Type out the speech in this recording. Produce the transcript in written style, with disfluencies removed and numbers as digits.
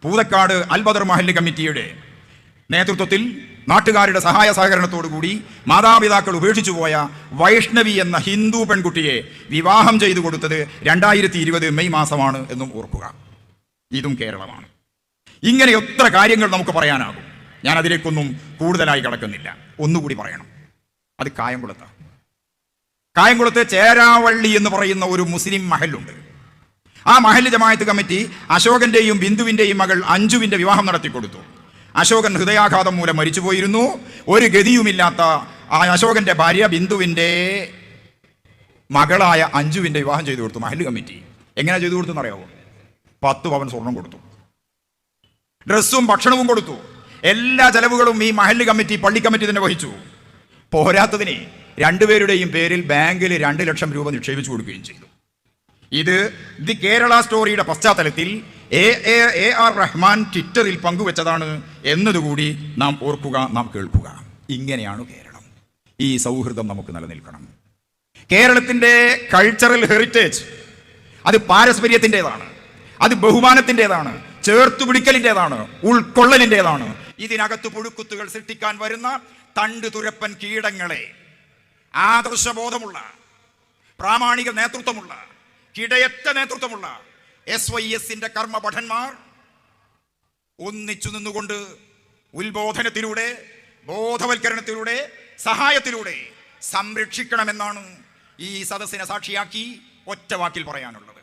പൂതക്കാട് അൽബദർ മഹല്ല് കമ്മിറ്റിയുടെ നേതൃത്വത്തിൽ നാട്ടുകാരുടെ സഹായ സഹകരണത്തോടുകൂടി മാതാപിതാക്കൾ ഉപേക്ഷിച്ചു പോയ വൈഷ്ണവി എന്ന ഹിന്ദു പെൺകുട്ടിയെ വിവാഹം ചെയ്തു കൊടുത്തത് 2020 മെയ് മാസമാണ് എന്നും ഓർക്കുക. ഇതും കേരളമാണ്. ഇങ്ങനെ എത്ര കാര്യങ്ങൾ നമുക്ക് പറയാനാകും. ഞാൻ അതിലേക്കൊന്നും കൂടുതലായി കടക്കുന്നില്ല. ഒന്നുകൂടി പറയണം. അത് കായംകുളത്ത് ചേരാവള്ളി എന്ന് പറയുന്ന ഒരു മുസ്ലിം മഹലുണ്ട്. ആ മഹല്ല് ജമാഅത്ത് കമ്മിറ്റി അശോകന്റെയും ബിന്ദുവിന്റെയും മകൾ അഞ്ജുവിന്റെ വിവാഹം നടത്തിക്കൊടുത്തു. അശോകൻ ഹൃദയാഘാതം മൂലം മരിച്ചുപോയിരുന്നു. ഒരു ഗതിയുമില്ലാത്ത ആ അശോകന്റെ ഭാര്യ ബിന്ദുവിന്റെ മകളായ അഞ്ജുവിന്റെ വിവാഹം ചെയ്തു കൊടുത്തു മഹല്ല് കമ്മിറ്റി. എങ്ങനെ ചെയ്തു കൊടുത്തെന്ന് അറിയാവോ? 10 പവൻ സ്വർണം കൊടുത്തു, ഡ്രസ്സും ഭക്ഷണവും കൊടുത്തു. എല്ലാ ചെലവുകളും ഈ മഹല്ല് കമ്മിറ്റി, പള്ളി കമ്മിറ്റി തന്നെ വഹിച്ചു. പോരാത്തതിന് രണ്ടുപേരുടെയും പേരിൽ ബാങ്കിൽ 2 ലക്ഷം രൂപ നിക്ഷേപിച്ചു കൊടുക്കുകയും ചെയ്തു. ഇത് ദി കേരള സ്റ്റോറിയുടെ പശ്ചാത്തലത്തിൽ AR റഹ്മാൻ ട്വിറ്ററിൽ പങ്കുവെച്ചതാണ് എന്നതുകൂടി നാം ഓർക്കുക, നാം കേൾക്കുക. ഇങ്ങനെയാണ് കേരളം. ഈ സൗഹൃദം നമുക്ക് നിലനിൽക്കണം. കേരളത്തിൻ്റെ കൾച്ചറൽ ഹെറിറ്റേജ് അത് പാരസ്പര്യത്തിൻ്റെതാണ്, അത് ബഹുമാനത്തിൻ്റെതാണ്, ചേർത്തുപിടിക്കലിൻ്റെതാണ്, ഉൾക്കൊള്ളലിൻ്റെതാണ്. ഇതിനകത്ത് പുഴുക്കുത്തുകൾ സൃഷ്ടിക്കാൻ വരുന്ന തണ്ട് തുരപ്പൻ കീടങ്ങളെ ആദർശബോധമുള്ള, പ്രാമാണിക നേതൃത്വമുള്ള, കിടയറ്റ നേതൃത്വമുള്ള SYSന്റെ കർമ്മഭടന്മാർ ഒന്നിച്ചു നിന്നുകൊണ്ട് ഉത്ബോധനത്തിലൂടെ, ബോധവൽക്കരണത്തിലൂടെ, സഹായത്തിലൂടെ സംരക്ഷിക്കണമെന്നാണ് ഈ സദസ്സിനെ സാക്ഷിയാക്കി ഒറ്റ വാക്കിൽ പറയാനുള്ളത്.